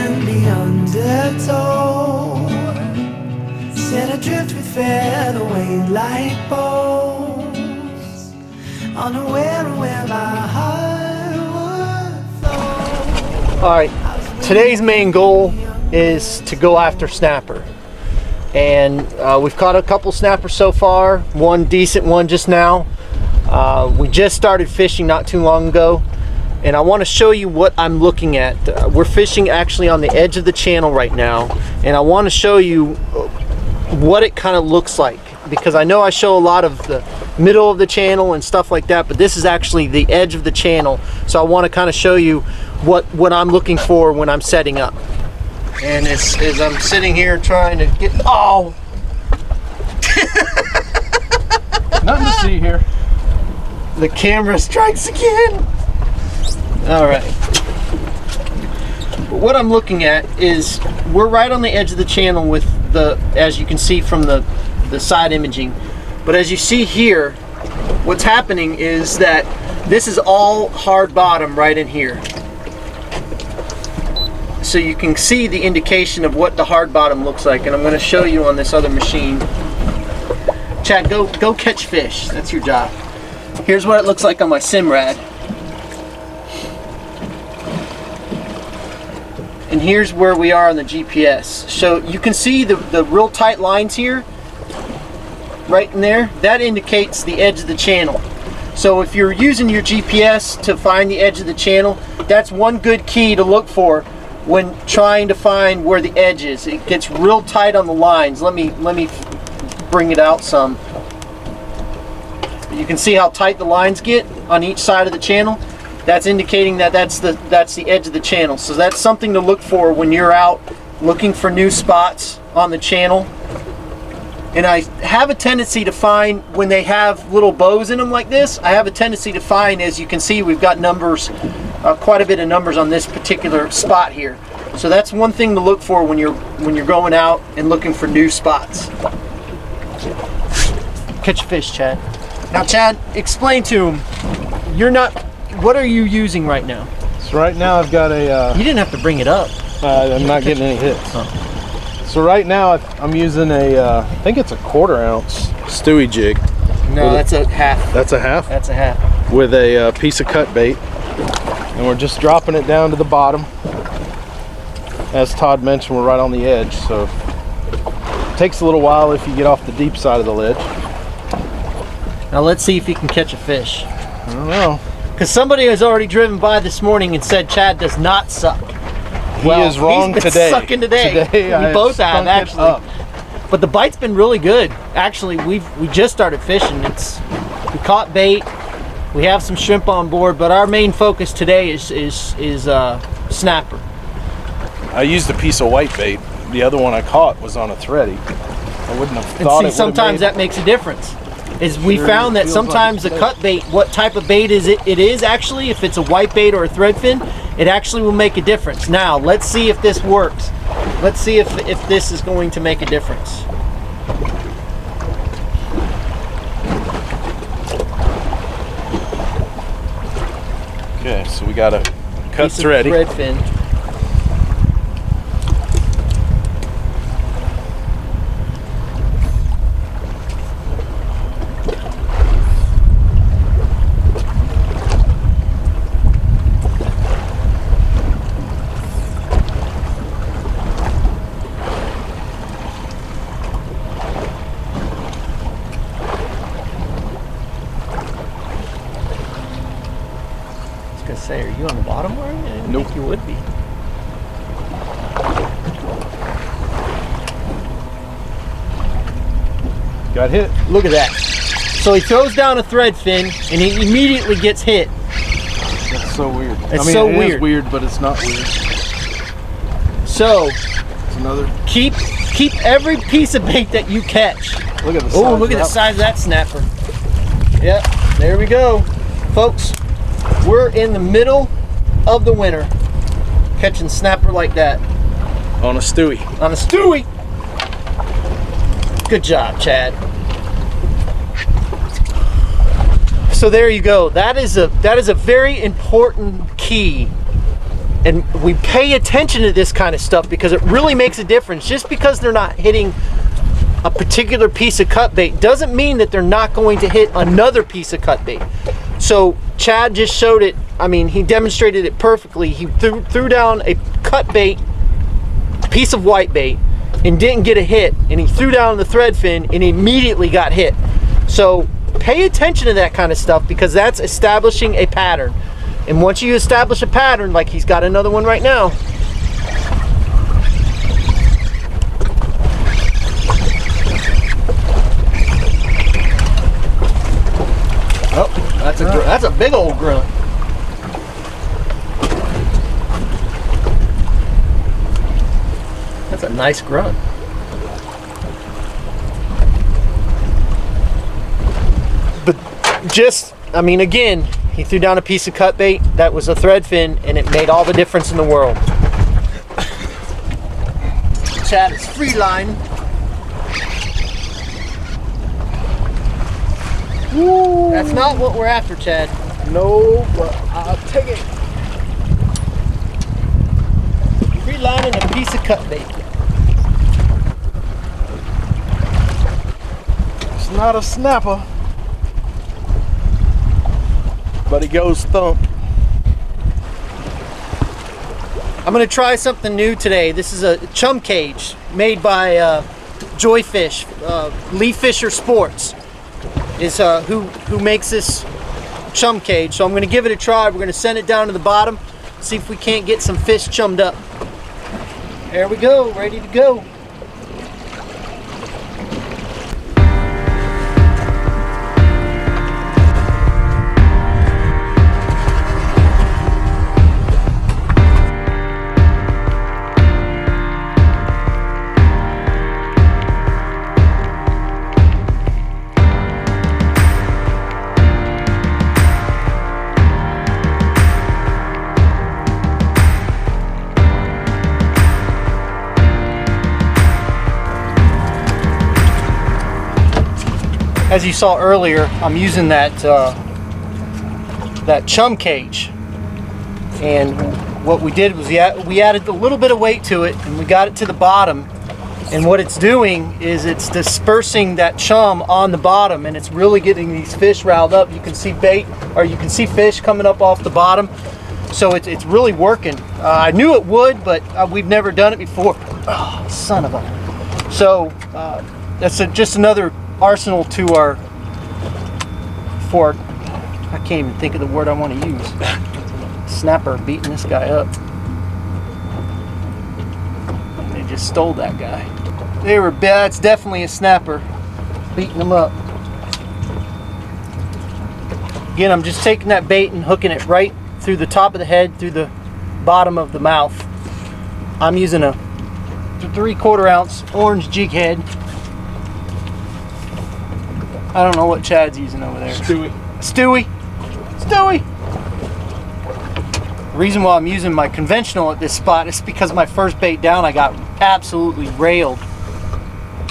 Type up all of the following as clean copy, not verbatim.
in the undertow, set adrift with featherweight like bows, unaware of where my heart would flow. All right, today's main goal is to go after snapper. And we've caught a couple snappers so far, one decent one just now. We just started fishing not too long ago, and I want to show you what I'm looking at. We're fishing actually on the edge of the channel right now, and I want to show you what it kind of looks like, because I know I show a lot of the middle of the channel and stuff like that, but this is actually the edge of the channel, so I want to kind of show you what I'm looking for when I'm setting up. And as I'm sitting here trying to get, oh! Nothing to see here. The camera strikes again. All right. What I'm looking at is we're right on the edge of the channel with the, as you can see from the side imaging. But as you see here, what's happening is that this is all hard bottom right in here. So you can see the indication of what the hard bottom looks like, and I'm going to show you on this other machine. Chad, go catch fish. That's your job. Here's what it looks like on my Simrad. And here's where we are on the GPS. So you can see the real tight lines here, right in there. That indicates the edge of the channel. So if you're using your GPS to find the edge of the channel, that's one good key to look for when trying to find where the edge is. It gets real tight on the lines. Let me bring it out some. You can see how tight the lines get on each side of the channel. That's indicating that that's the edge of the channel. So that's something to look for when you're out looking for new spots on the channel. And I have a tendency to find when they have little bows in them like this, I have a tendency to find, as you can see, we've got numbers, quite a bit of numbers on this particular spot here. So that's one thing to look for when you're going out and looking for new spots. Catch a fish, Chad. Now, Chad, explain to him. What are you using right now? So right now I've got a. You didn't have to bring it up. I'm not getting any hits. Oh. So right now I'm using I think it's a 1/4 ounce Stewie jig. No, that's a half. That's a half? That's a half. With a piece of cut bait. And we're just dropping it down to the bottom. As Todd mentioned, we're right on the edge, so it takes a little while if you get off the deep side of the ledge. Now let's see if you can catch a fish. I don't know. Because somebody has already driven by this morning and said Chad does not suck. He is wrong he's been today. Sucking today. We both have actually. But the bite's been really good. Actually, we just started fishing. We caught bait. We have some shrimp on board, but our main focus today is snapper. I used a piece of white bait. The other one I caught was on a thready. I wouldn't have thought it. Sometimes that makes a difference. We found that sometimes the cut bait, what type of bait it is actually, if it's a white bait or a threadfin, it actually will make a difference. Now, let's see if this works. Let's see if this is going to make a difference. Okay, so we got a cut thready. Threadfin. Say, are you on the bottom line? I didn't think you would be. Got hit. Look at that. So he throws down a thread fin and he immediately gets hit. That's so weird. It's so weird. It is weird, but it's not weird. So it's another. Keep every piece of bait that you catch. Look at the size. Oh, look at the size of that snapper. Yep, there we go, folks. We're in the middle of the winter, catching snapper like that. On a Stewie. On a Stewie. Good job, Chad. So there you go. That is a very important key And we pay attention to this kind of stuff because it really makes a difference. Just because they're not hitting a particular piece of cut bait doesn't mean that they're not going to hit another piece of cut bait. So Chad just showed it. I mean, he demonstrated it perfectly. He threw down a cut bait, piece of white bait, and didn't get a hit. And he threw down the thread fin and immediately got hit. So pay attention to that kind of stuff because that's establishing a pattern. And once you establish a pattern, like he's got another one right now. Oh, that's a big old grunt. That's a nice grunt. But just, I mean, again, he threw down a piece of cut bait that was a thread fin, and it made all the difference in the world. Chad is free line. Woo. That's not what we're after, Chad. No, but I'll take it. Free line and a piece of cut bait. It's not a snapper, but he goes thump. I'm gonna try something new today. This is a chum cage made by Joyfish. Leaf Fisher Sports is who makes this chum cage. So I'm gonna give it a try. We're gonna send it down to the bottom, see if we can't get some fish chummed up. There we go, ready to go. As you saw earlier, I'm using that that chum cage, and what we did was we added a little bit of weight to it, and we got it to the bottom. And what it's doing is it's dispersing that chum on the bottom, and it's really getting these fish riled up. You can see bait, or you can see fish coming up off the bottom. So it's really working. I knew it would, but we've never done it before. Oh, son of a! So that's just another arsenal to our I can't even think of the word I want to use. Snapper beating this guy up. They just stole that guy. They were bad. It's definitely a snapper beating them up. Again, I'm just taking that bait and hooking it right through the top of the head, through the bottom of the mouth. I'm using a 3/4 ounce orange jig head. I don't know what Chad's using over there. Stewie. The reason why I'm using my conventional at this spot is because my first bait down I got absolutely railed.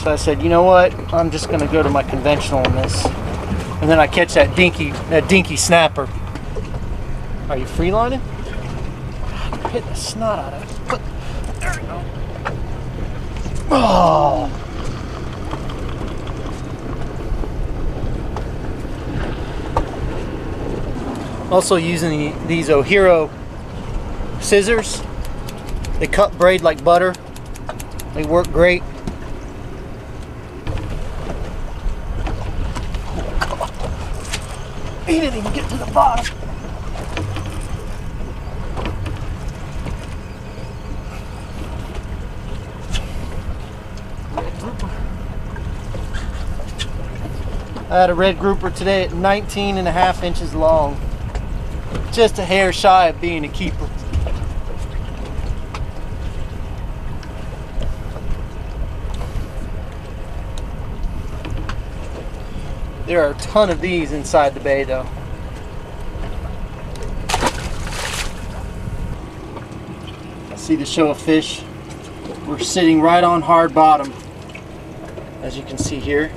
So I said, you know what? I'm just gonna go to my conventional on this. And then I catch that dinky snapper. Are you freelining? You're hitting the snot out of it. But there we go. Oh. Also using these Ohiro scissors. They cut braid like butter. They work great. He didn't even get to the bottom. I had a red grouper today at 19.5 inches long. Just a hair shy of being a keeper. There are a ton of these inside the bay though. I see the show of fish. We're sitting right on hard bottom, as you can see here.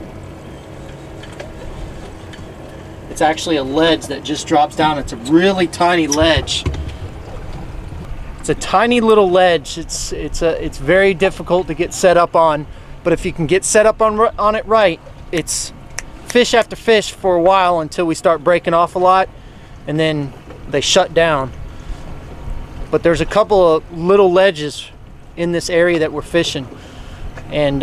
It's actually a ledge that just drops down. It's a really tiny ledge. It's a tiny little ledge. It's very difficult to get set up on, but if you can get set up on it right, it's fish after fish for a while until we start breaking off a lot, and then they shut down. But there's a couple of little ledges in this area that we're fishing, and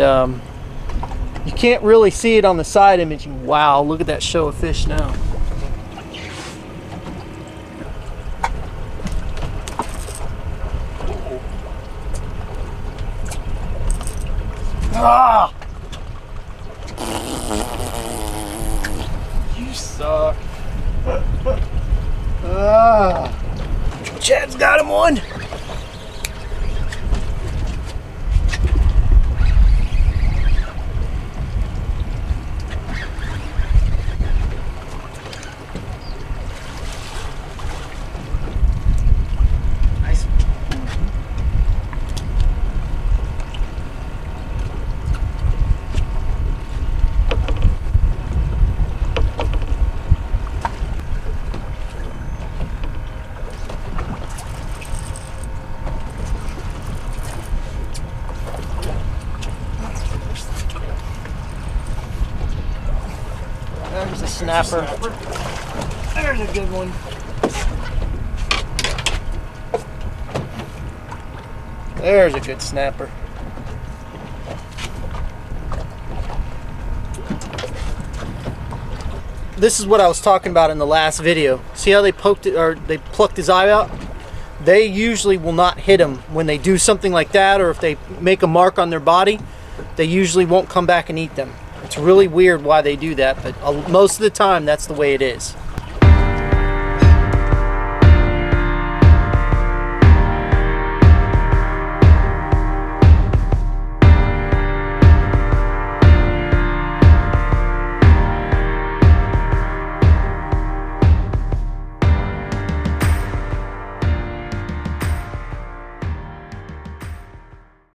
you can't really see it on the side imaging. Wow, look at that show of fish now. Ah! You suck. Ah! Chad's got him one. Nice. There's a snapper. There's a good one. There's a good snapper. This is what I was talking about in the last video. See how they poked it, or they plucked his eye out? They usually will not hit him when they do something like that, or if they make a mark on their body, they usually won't come back and eat them. It's really weird why they do that, but most of the time that's the way it is.